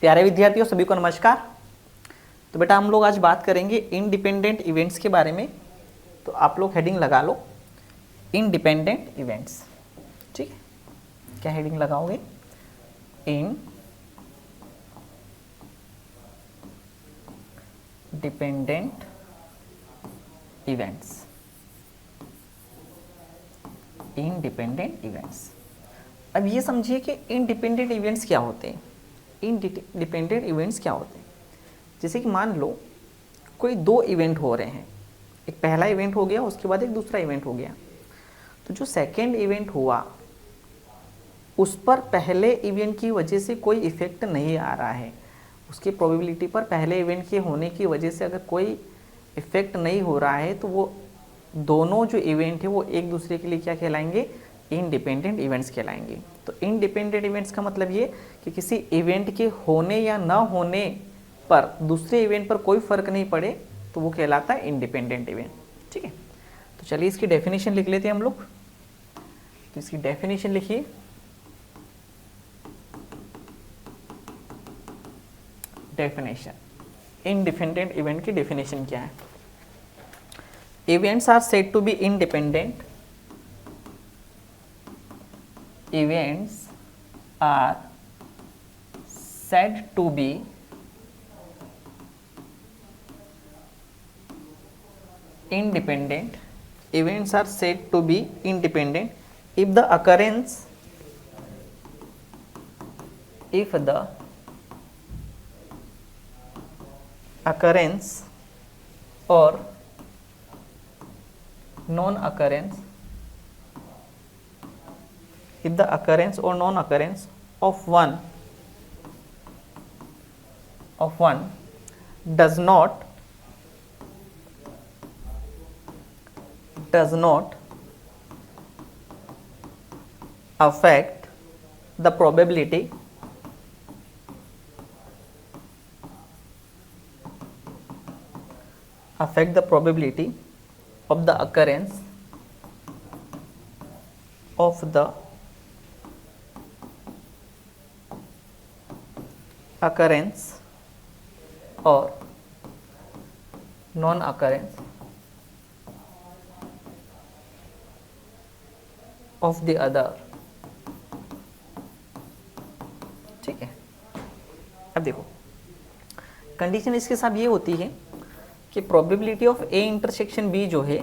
प्यारे विद्यार्थियों सभी को नमस्कार। तो बेटा हम लोग आज बात करेंगे इंडिपेंडेंट इवेंट्स के बारे में। तो आप लोग हेडिंग लगा लो इंडिपेंडेंट इवेंट्स। ठीक है, क्या हेडिंग लगाओगे? Independent events. Independent events. अब ये समझिए कि इंडिपेंडेंट इवेंट्स क्या होते हैं। इंडिपेंडेंट इवेंट्स क्या होते हैं? जैसे कि मान लो कोई दो इवेंट हो रहे हैं, एक पहला इवेंट हो गया, उसके बाद एक दूसरा इवेंट हो गया। तो जो सेकेंड इवेंट हुआ उस पर पहले इवेंट की वजह से कोई इफेक्ट नहीं आ रहा है, उसकी प्रोबेबिलिटी पर पहले इवेंट के होने की वजह से अगर कोई इफेक्ट नहीं हो रहा है तो वो दोनों जो इवेंट है वो एक दूसरे के लिए क्या कहलाएंगे? इंडिपेंडेंट इवेंट्स कहलाएंगे। तो इंडिपेंडेंट इवेंट्स का मतलब ये कि किसी इवेंट के होने या ना होने पर दूसरे इवेंट पर कोई फर्क नहीं पड़े तो वो कहलाता है इंडिपेंडेंट इवेंट। ठीक है, तो चलिए इसकी डेफिनेशन लिख लेते हैं हम लोग। तो इसकी डेफिनेशन लिखिए। डेफिनेशन, इंडिपेंडेंट इवेंट की डेफिनेशन क्या है? Events are said to be independent. Events are said to be independent. Events are said to be independent if the occurrence or non-occurrence if the occurrence or non-occurrence of one does not affect the probability of the occurrence or non-occurrence of the other। ठीक है, अब देखो condition इसके साथ ये होती है कि probability of A intersection B जो है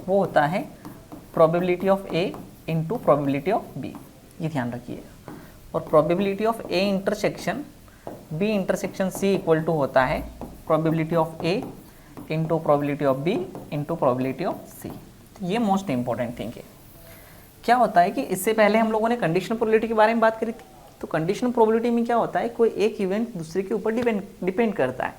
वो होता है probability of A into probability of B, ये ध्यान रखिए। और probability of A intersection B intersection C equal to होता है probability of A into probability of B into probability of C. ये मोस्ट इंपॉर्टेंट थिंग है। क्या होता है कि इससे पहले हम लोगों ने कंडीशनल प्रोबेबिलिटी के बारे में बात करी थी। तो कंडीशनल प्रोबेबिलिटी में क्या होता है, कोई एक इवेंट दूसरे के ऊपर डिपेंड करता है।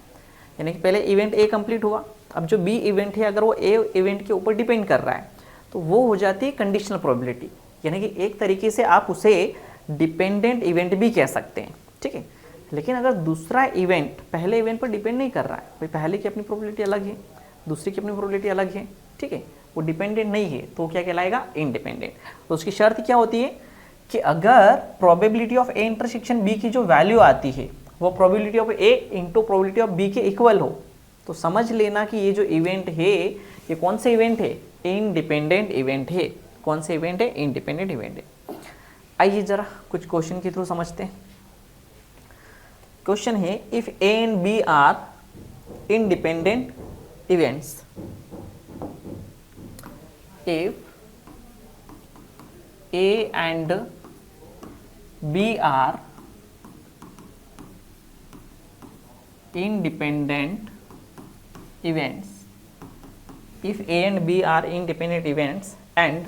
यानी कि पहले इवेंट ए कंप्लीट हुआ, अब जो बी इवेंट है अगर वो ए इवेंट के ऊपर डिपेंड कर रहा है तो वो हो जाती है कंडीशनल प्रोबेबिलिटी। यानी कि एक तरीके से आप उसे डिपेंडेंट इवेंट भी कह सकते हैं। ठीक है, लेकिन अगर दूसरा इवेंट पहले इवेंट पर डिपेंड नहीं कर रहा है, भाई पहले की अपनी प्रोबेबिलिटी अलग है, दूसरी की अपनी प्रोबेबिलिटी अलग है, ठीक है, वो डिपेंडेंट नहीं है तो क्या कहलाएगा? इंडिपेंडेंट। तो उसकी शर्त क्या होती है कि अगर probability of A intersection B की जो वैल्यू आती है वो probability of A into probability of B के इक्वल हो तो समझ लेना कि ये जो इवेंट है ये कौन से इवेंट है? इंडिपेंडेंट इवेंट है। कौन से इवेंट है? इंडिपेंडेंट इवेंट है। आइए जरा कुछ क्वेश्चन के थ्रू समझते हैं। क्वेश्चन है if A and B are independent events, if A and B are independent events, if A and B are independent events and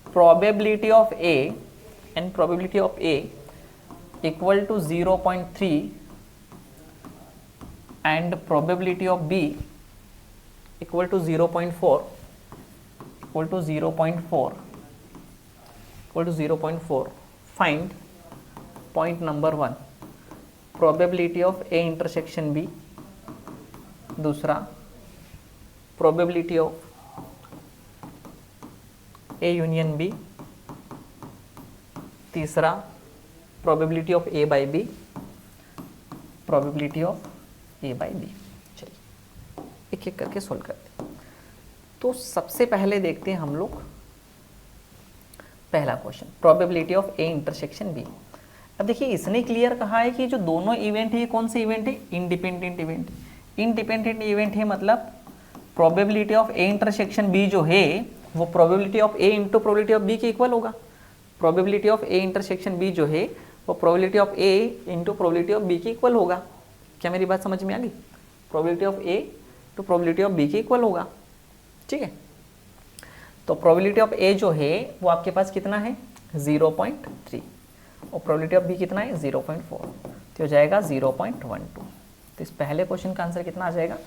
probability of A equal to 0.3 and probability of B equal to 0.4 find point number 1 probability of A intersection B, दूसरा probability of A union B, तीसरा probability of A by B probability of A by B. चलिए एक एक करके solve करते हैं। तो सबसे पहले देखते हैं हम लोग पहला question, probability of A intersection B. अब देखिए इसने क्लियर कहा है कि जो दोनों इवेंट है कौन से इवेंट है, इंडिपेंडेंट इवेंट। इंडिपेंडेंट इवेंट है मतलब probability of A intersection B जो है वो probability of A into probability of B के इक्वल होगा। Probability of A intersection B जो है वो probability of A into probability of B के इक्वल होगा। क्या मेरी बात समझ में आ गई? Probability of A to probability of B के इक्वल होगा। ठीक है, तो प्रोबेबिलिटी ऑफ ए जो है वो आपके पास कितना है 0.3 और प्रोबेबिलिटी ऑफ बी कितना है 0.4, तो हो जाएगा 0.12। तो इस पहले क्वेश्चन का आंसर कितना आ जाएगा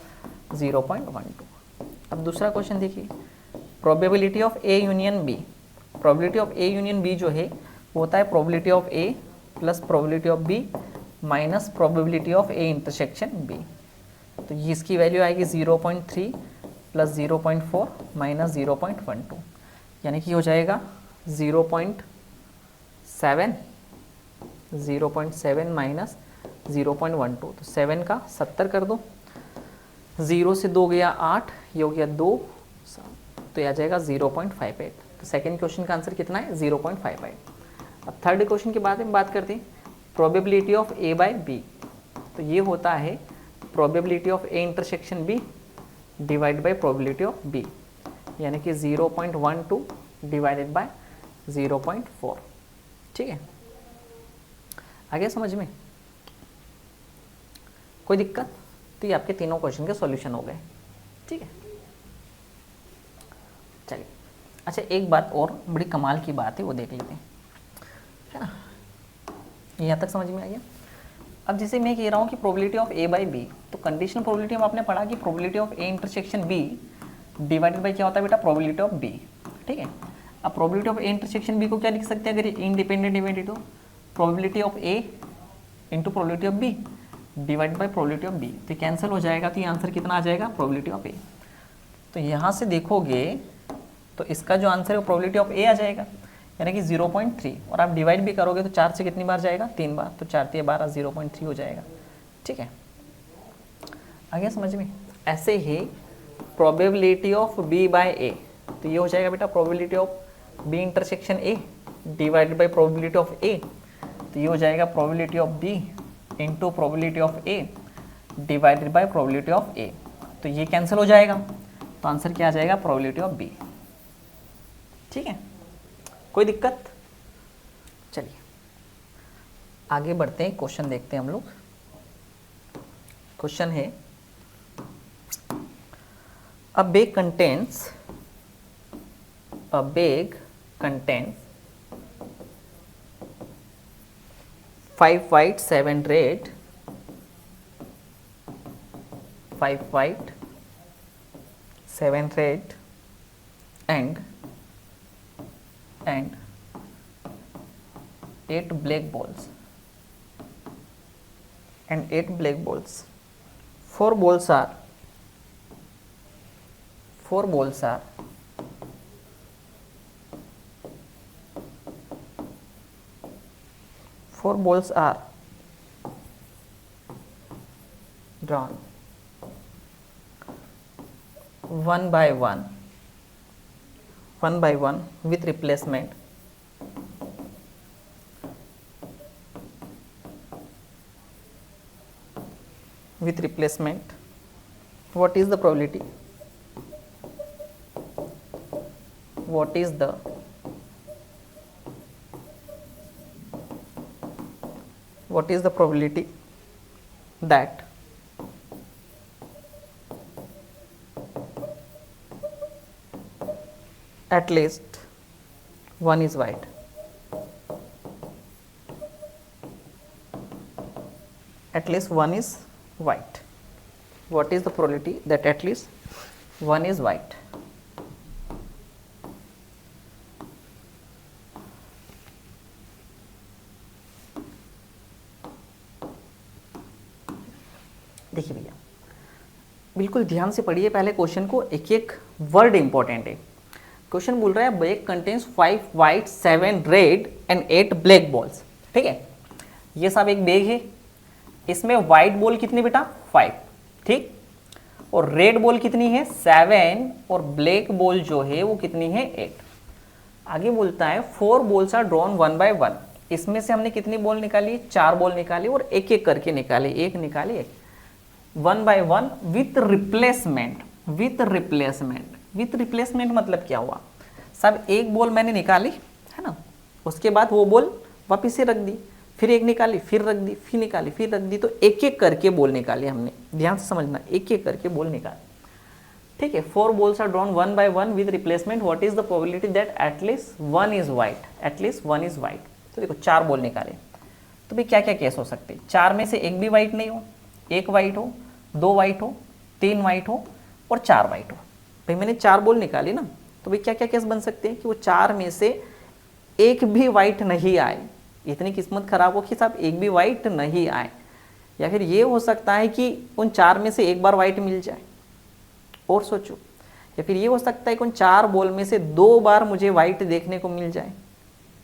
0.12। अब दूसरा क्वेश्चन देखिए, probability of A union B. Probability of A union B जो है वो होता है probability of A plus probability of B minus probability of A intersection B. तो ये इसकी वैल्यू आएगी 0.3 प्लस 0.4 माइनस 0.12, यानी कि हो जाएगा 0.7 माइनस 0.12, तो 7 का 70 कर दो, 0 से 2 गया 8, ये हो गया 2, तो यह आ जाएगा 0.58। तो सेकेंड क्वेश्चन का आंसर कितना है 0.58। अब थर्ड क्वेश्चन के बारे में बात करते हैं, probability of A by B. तो ये होता है probability of A intersection B divide by probability of B, यानी कि 0.12 डिवाइडेड बाय 0.4। ठीक है, आ गया समझ में? कोई दिक्कत? तो ये आपके तीनों क्वेश्चन के सॉल्यूशन हो गए। ठीक है, चलिए अच्छा एक बात और बड़ी कमाल की बात है वो देख लेते हैं, है ना? यहाँ तक समझ में आ गया? अब जैसे मैं कह रहा हूँ कि probability of A by B, तो कंडीशनल प्रोबेबिलिटी में आपने पढ़ा कि probability of A intersection B divided by क्या होता है बेटा, प्रोबेबिलिटी ऑफ बी। ठीक है, अब probability of A intersection B को क्या लिख सकते हैं अगर इंडिपेंडेंट इवेंट है तो probability of A into probability of B divide by probability of B, तो कैंसिल हो जाएगा, तो ये आंसर कितना आ जाएगा प्रोबेबिलिटी ऑफ ए। तो यहाँ से देखोगे तो इसका जो आंसर है वो प्रोबेबिलिटी ऑफ ए आ जाएगा, यानी कि 0.3, और आप डिवाइड भी करोगे तो 4 से कितनी बार जाएगा 3 बार, तो 4 × 12 0.3 हो जाएगा। ठीक है, आ गया समझ में? ऐसे ही probability of B by A, तो ये हो जाएगा बेटा probability of B intersection A divided by probability of A, तो ये हो जाएगा probability of B into probability of A divided by probability of A, तो ये कैंसिल हो जाएगा, तो आंसर क्या आ जाएगा प्रोबेबिलिटी ऑफ बी। ठीक है, कोई दिक्कत? चलिए आगे बढ़ते हैं, क्वेश्चन देखते हैं हम लोग। क्वेश्चन है, a bag contains 5 white 7 red, 5 white 7 red and 8 black balls, and 8 black balls. 4 balls are 4 balls are drawn one by one with replacement. What is the probability? What is the probability that at least one is white? At least one is white. What is the probability that at least one is white? देखिए भैया बिल्कुल ध्यान से पढ़िए पहले question को, एक एक वर्ड इंपॉर्टेंट है। क्वेश्चन बोल रहा है bag contains 5 white 7 red and 8 black balls. ठीक है, ये सब एक बैग है, इसमें व्हाइट बॉल कितनी बेटा 5, ठीक, और रेड बॉल कितनी है 7, और ब्लैक बॉल जो है वो कितनी है 8। आगे बोलता है 4 बॉल्स आर ड्रॉन 1 by 1। इसमें से हमने कितनी बॉल निकाली, 4 बॉल निकाली और एक एक करके निकाले, एक निकाली एक, 1 by 1 with replacement. With replacement, with replacement मतलब क्या हुआ, सब एक बॉल मैंने निकाली है ना, उसके बाद वो बॉल वापिस से रख दी, फिर एक निकाली, फिर रख दी, फिर निकाली, फिर रख दी, तो एक एक करके बॉल निकाली हमने, ध्यान से समझना, एक एक करके बॉल निकाली, ठीक है। 4 balls are drawn 1 by 1 with replacement, what is the probability that at least 1 is white, at least 1 is white. तो देखो 4 बॉल निकाले, तो भाई क्या क्या केस हो सकते हैं, 4 में से एक भी वाइट नहीं हो, एक वाइट हो, 2 वाइट हो, 3 वाइट हो और 4 वाइट हो। भाई मैंने 4 बॉल निकाली ना, तो भाई क्या क्या केस बन सकते हैं कि वो 4 में से एक भी वाइट नहीं आए, इतनी किस्मत खराब हो कि साहब एक भी वाइट नहीं आए, या फिर ये हो सकता है कि उन 4 में से एक बार वाइट मिल जाए, और सोचो, या फिर ये हो सकता है कि उन 4 बॉल में से 2 बार मुझे वाइट देखने को मिल जाए,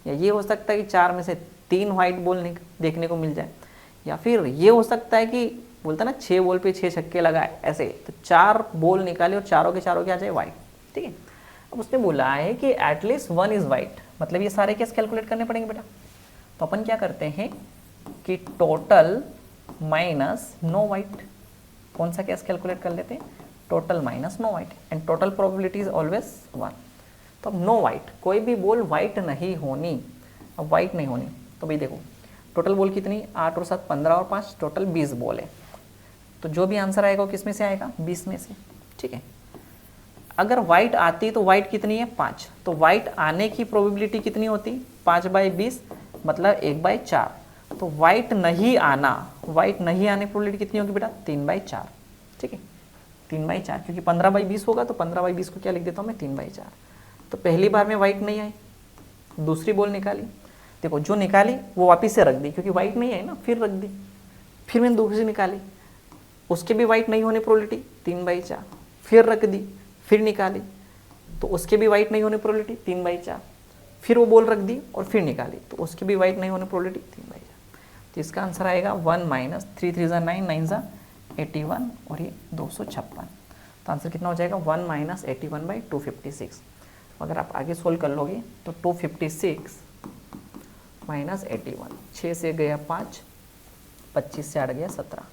या ये हो सकता है कि 4 में से 3 वाइट बॉल देखने को मिल जाए, या फिर ये हो सकता है कि बोलता ना 6 बॉल पे 6 छक्के लगाए ऐसे, तो 4 बॉल निकाले और चारों के चारों क्या आ जाए वाइट, ठीक है। अब उसने बोला है कि एटलीस्ट 1 इज वाइट, मतलब ये सारे केस कैलकुलेट करने पड़ेंगे बेटा। तो अपन क्या करते हैं कि टोटल माइनस नो वाइट, कौन सा केस कैलकुलेट कर लेते हैं, total minus no white, and total probability is always 1। तो अब नो वाइट, कोई भी बॉल वाइट नहीं होनी, अब वाइट नहीं होनी, तो भाई देखो टोटल बॉल कितनी, 8 और 7 15 और 5 टोटल 20 बॉल है, तो जो भी आंसर आएगा वो किस में से आएगा, 20 में से, ठीक है। अगर वाइट आती तो वाइट कितनी है 5, तो वाइट आने की प्रोबेबिलिटी कितनी होती, 5 by 20 मतलब 1 by 4, तो वाइट नहीं आना, वाइट नहीं आने की प्रोबेबिलिटी कितनी होगी बेटा 3 by 4, ठीक है, 3 by 4, क्योंकि 15 by 20 होगा तो 15 by 20 को क्या लिख देता हूँ मैं 3 by 4। तो पहली बार में वाइट नहीं आई, दूसरी बॉल निकाली, देखो जो निकाली वो वापिस से रख दी क्योंकि वाइट नहीं आई ना, फिर रख दी, फिर मैंने दूसरी निकाली, उसके भी वाइट नहीं होने प्रोबेबिलिटी 3 by 4, फिर रख दी, फिर निकाली, तो उसके भी वाइट नहीं होने प्रोबेबिलिटी 3 by 4, फिर वो बॉल रख दी और फिर निकाली, तो उसके भी वाइट नहीं होने प्रोबेबिलिटी 3 by 4। तो इसका आंसर आएगा 1 माइनस 3 3 ज़ा 9 9 ज़ा 81 और ये 256। तो आंसर कितना हो जाएगा 1 माइनस 81 by 256। अगर आप आगे सोल्व कर लोगे तो 256 माइनस 81, 6 से गया 5, 25 से 8 गया 17,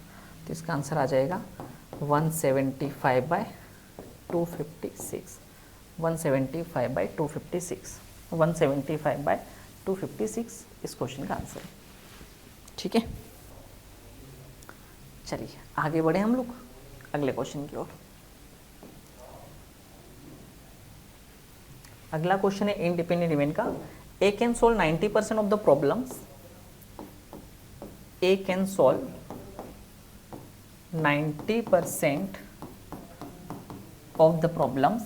तो इसका आंसर आ जाएगा 175 by 256, 175 by 256, 175 by 256 इस क्वेश्चन का आंसर है, ठीक है। चलिए आगे बढ़े हम लोग अगले क्वेश्चन की ओर। अगला क्वेश्चन है इंडिपेंडेंट इवेंट का, A can solve 90% of the problems, A can solve 90% of the problems,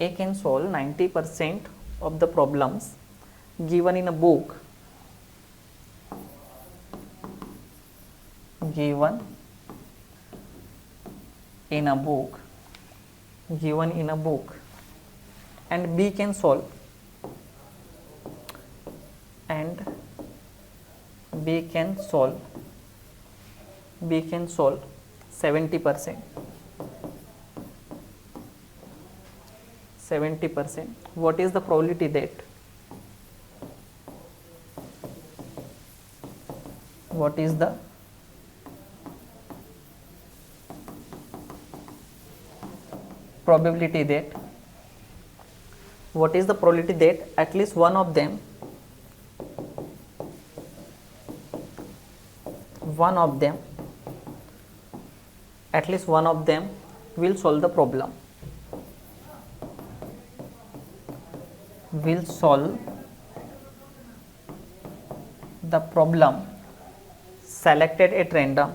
A can solve 90% of the problems given in a book, given in a book, given in a book, and B can solve, and B can solve 70%, 70%. What is the probability that, what is the probability that, what is the probability that at least one of them, at least one of them will solve the problem, will solve the problem selected at random,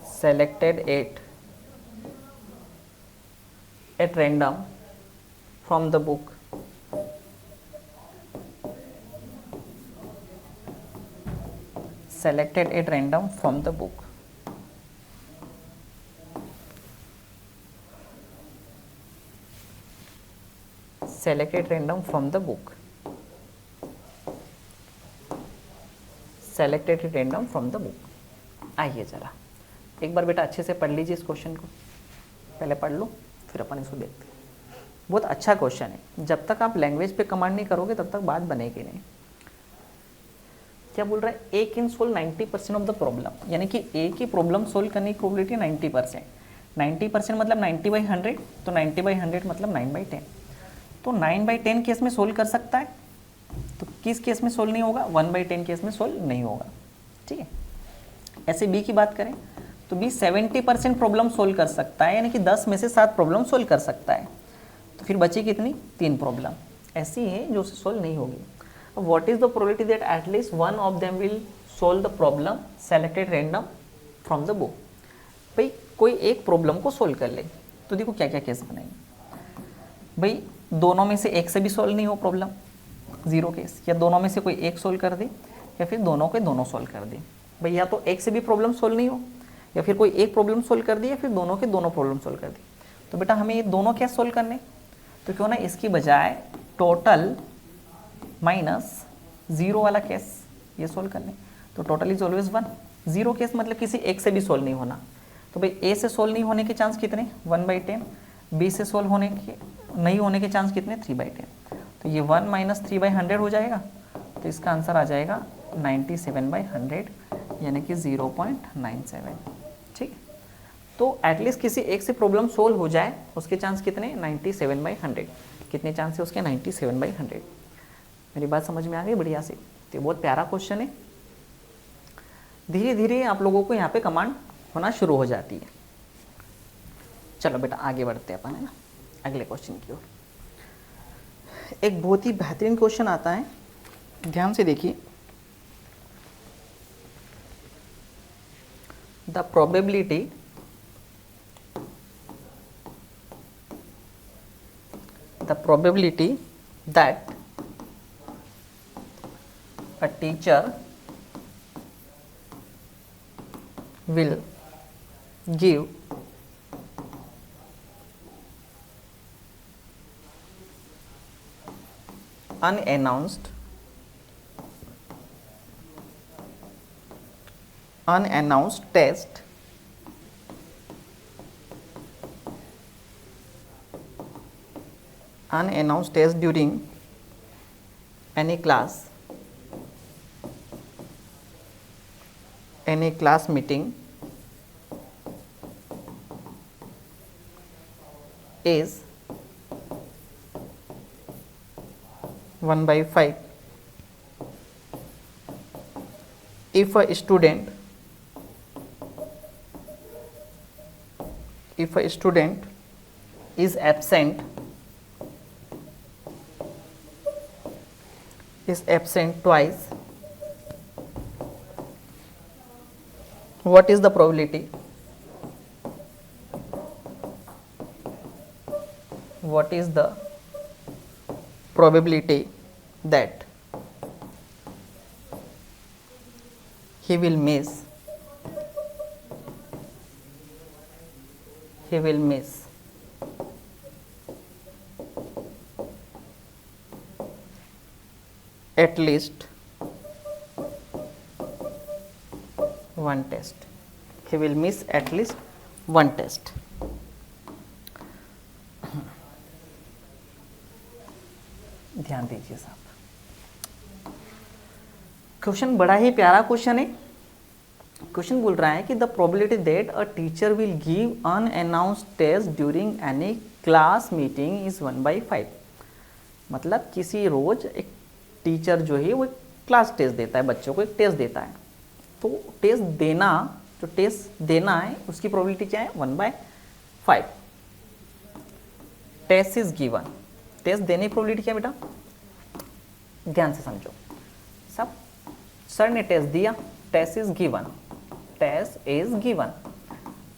selected at random from the book, selected at random from the book. Selected random from the book. Selected random from the book. आइए जरा एक बार बेटा अच्छे से पढ़ लीजिए इस question को, पहले पढ़ लो फिर अपन इसको देखते हैं। बहुत अच्छा क्वेश्चन है, जब तक आप लैंग्वेज पे कमांड नहीं करोगे तब तक बात बनेगी नहीं। क्या बोल रहा है, A can solve 90% of the problem, यानी कि ए की प्रॉब्लम सोल्व करने की प्रोबेबिलिटी 90%। 90% मतलब 90/100, तो 90/100 मतलब 9/10। तो 9/10 केस में सोल्व कर सकता है, तो किस केस में सोल्व नहीं होगा, 1/10 केस में सोल्व नहीं होगा। ठीक है, ऐसे बी की बात करें तो बी 70% प्रॉब्लम सोल्व कर सकता है, यानी कि 10 में से 7 प्रॉब्लम सोल्व कर सकता है। तो फिर बची कितनी, 3 प्रॉब्लम ऐसी है जो उसे सोल्व नहीं होगी। What is the probability that at least one of them will solve the problem selected random from the book. भाई कोई एक प्रॉब्लम को सोल्व कर ले, तो देखो क्या क्या केस बनेंगे। भाई दोनों में से एक से भी सोल्व नहीं हो प्रॉब्लम, 0 केस, या दोनों में से कोई एक सोल्व कर दे, या फिर दोनों के दोनों सोल्व कर दे। भाई या तो एक से भी प्रॉब्लम सोल्व नहीं हो, या फिर कोई एक प्रॉब्लम सोल्व कर दी, या फिर दोनों के दोनों प्रॉब्लम सोल्व कर दी। तो बेटा हमें ये दोनों केस सोल्व करने, तो क्यों ना इसकी बजाय टोटल माइनस 0 वाला केस ये सोल्व कर लें। तो टोटल इज ऑलवेज 1, 0 केस मतलब किसी एक से भी सोल्व नहीं होना। तो भाई ए से सोल्व नहीं होने के चांस कितने, 1/10, बी से सोल्व होने के नहीं होने के चांस कितने, 3/10। तो ये 1 माइनस 3/100 हो जाएगा, तो इसका आंसर आ जाएगा 97/100, यानी कि 0.97। ठीक है, तो एटलीस्ट किसी एक से प्रॉब्लम सोल्व हो जाए, उसके चांस कितने, 97/100। कितने चांस है उसके, 97/100। मेरी बात समझ में आ गई बढ़िया से। तो बहुत प्यारा क्वेश्चन है, धीरे धीरे आप लोगों को यहाँ पे कमांड होना शुरू हो जाती है। चलो बेटा आगे बढ़ते हैं अपन, है ना, अगले क्वेश्चन की ओर। एक बहुत ही बेहतरीन क्वेश्चन आता है, ध्यान से देखिए। The probability that a teacher will give unannounced test during any class meeting is 1/5 if a student is absent twice, what is the probability that he will miss at least one test? He will miss at least one test. ध्यान दीजिए साहब, question बड़ा ही प्यारा question है। Question बोल रहा है कि the probability that a teacher will give unannounced test during any class meeting is 1/5। मतलब किसी रोज एक टीचर जो है वो क्लास टेस्ट देता है, बच्चों को एक टेस्ट देता है, तो टेस्ट देना है उसकी प्रोबेबिलिटी क्या है, 1/5। टेस्ट इज गिवन, टेस्ट देने की प्रोबेबिलिटी क्या है बेटा, ध्यान से समझो सब। सर ने टेस्ट दिया, टेस्ट इज गिवन।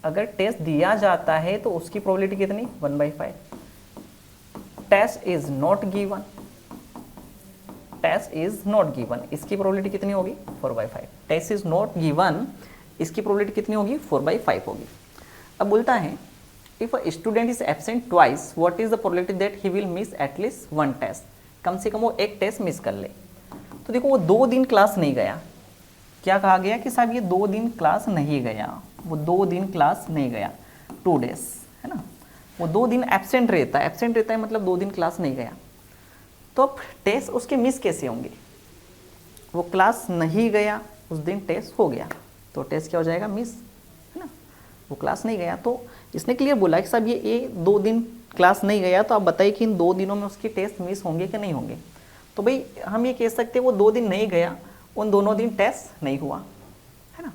अगर टेस्ट दिया जाता है तो उसकी प्रोबेबिलिटी कितनी, 1/5। टेस्ट इज नॉट गिवन, इसकी प्रोबेबिलिटी कितनी होगी, 4/5। टेस्ट इज नॉट गिवन, इसकी प्रोबेबिलिटी कितनी होगी, 4/5 होगी। अब बोलता है if a student is absent twice, what is the probability that he will miss at least one test. कम से कम वो एक टेस्ट मिस कर ले। तो देखो वो 2 दिन क्लास नहीं गया, क्या कहा गया कि साहब ये 2 दिन क्लास नहीं गया, वो 2 दिन क्लास नहीं गया, 2 डेज, है ना, वो 2 दिन एब्सेंट रहता है मतलब 2 दिन क्लास नहीं गया। तो अब टेस्ट उसके मिस कैसे होंगे, वो क्लास नहीं गया, उस दिन टेस्ट हो गया, तो टेस्ट क्या हो जाएगा, मिस, है ना, वो क्लास नहीं गया। तो इसने क्लियर बोला कि साहब ये 2 दिन क्लास नहीं गया, तो आप बताइए कि इन 2 दिनों में उसकी टेस्ट मिस होंगे कि नहीं होंगे। तो भाई हम ये कह सकते हैं वो 2 दिन नहीं गया, उन दोनों दिन टेस्ट नहीं हुआ, है ना,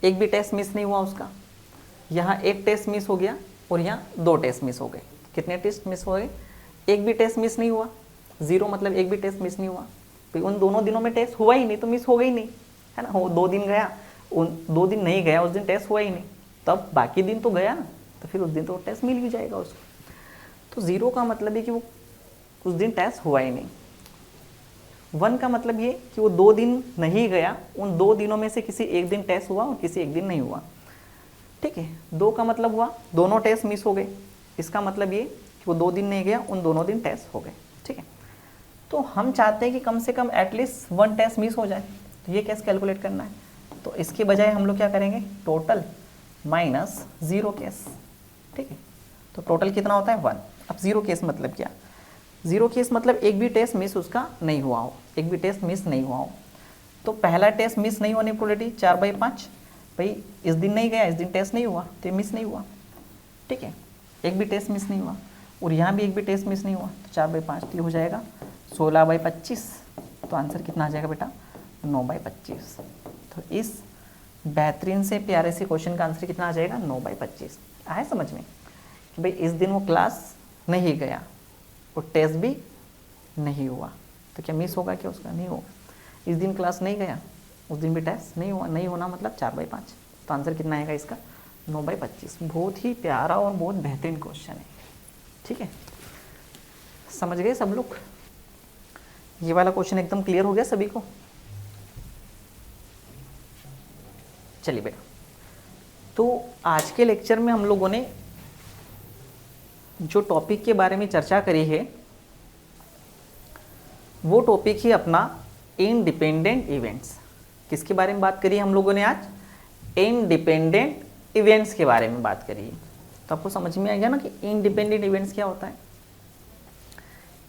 एक भी टेस्ट मिस नहीं हुआ उसका। यहाँ एक टेस्ट मिस हो गया और यहाँ 2 टेस्ट मिस हो गए। कितने टेस्ट मिस हो गए, एक भी टेस्ट मिस नहीं हुआ, 0 मतलब एक भी टेस्ट मिस नहीं हुआ। तो उन दोनों दिनों में टेस्ट हुआ ही नहीं, तो मिस हो गई नहीं, है ना, वो 2 दिन गया, उन 2 दिन नहीं गया, उस दिन टेस्ट हुआ ही नहीं, तब बाकी दिन तो गया ना, तो फिर उस दिन तो टेस्ट मिल भी जाएगा उसको। तो 0 का मतलब है कि वो उस दिन टेस्ट हुआ ही नहीं। 1 का मतलब ये कि वो 2 दिन नहीं गया, उन 2 दिनों में से किसी एक दिन टेस्ट हुआ और किसी एक दिन नहीं हुआ, ठीक है। 2 का मतलब हुआ दोनों टेस्ट मिस हो गए, इसका मतलब ये कि वो 2 दिन नहीं गया, उन दोनों दिन टेस्ट हो गए, ठीक है। तो हम चाहते हैं कि कम से कम एटलीस्ट 1 टेस्ट मिस हो जाए, तो ये कैसे कैलकुलेट करना है, तो इसके बजाय हम लोग क्या करेंगे, टोटल माइनस 0 केस, ठीक है। तो टोटल कितना होता है 1। अब 0 केस मतलब क्या, 0 केस मतलब एक भी टेस्ट मिस उसका नहीं हुआ हो, एक भी टेस्ट मिस नहीं हुआ हो। तो पहला टेस्ट मिस नहीं होने की प्रोबेबिलिटी 4/5, भाई इस दिन नहीं गया, इस दिन टेस्ट नहीं हुआ, तो मिस नहीं हुआ, ठीक है, एक भी टेस्ट मिस नहीं हुआ, और यहाँ भी एक भी टेस्ट मिस नहीं हुआ, तो 4/5, तो ये हो जाएगा 16/25। तो आंसर कितना आ जाएगा बेटा, 9/25। तो इस बेहतरीन से प्यारे से क्वेश्चन का आंसर कितना आ जाएगा, 9/25। आए समझ में कि भाई इस दिन वो क्लास नहीं गया और टेस्ट भी नहीं हुआ, तो क्या मिस होगा, क्या उसका नहीं होगा। इस दिन क्लास नहीं गया, उस दिन भी टेस्ट नहीं हुआ, नहीं होना मतलब 4/5। तो आंसर कितना आएगा इसका, 9/25। बहुत ही प्यारा और बहुत बेहतरीन क्वेश्चन है, ठीक है। समझ गए सब लोग, ये वाला क्वेश्चन एकदम क्लियर हो गया सभी को। चलिए बेटा, तो आज के लेक्चर में हम लोगों ने जो टॉपिक के बारे में चर्चा करी है वो टॉपिक ही अपना इंडिपेंडेंट इवेंट्स। किसके बारे में बात करी हम लोगों ने आज, इंडिपेंडेंट इवेंट्स के बारे में बात करी है। तो आपको समझ में आ गया ना कि इंडिपेंडेंट इवेंट्स क्या होता है,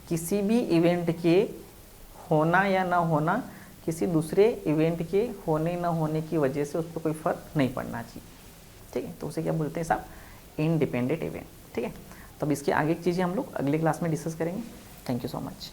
किसी भी इवेंट के होना या ना होना किसी दूसरे इवेंट के होने ना होने की वजह से उस पर कोई फर्क नहीं पड़ना चाहिए, ठीक है। तो उसे क्या बोलते हैं साहब, इंडिपेंडेंट इवेंट, ठीक है। तब इसकी आगे की चीज़ें हम लोग अगले क्लास में डिस्कस करेंगे। Thank you so much.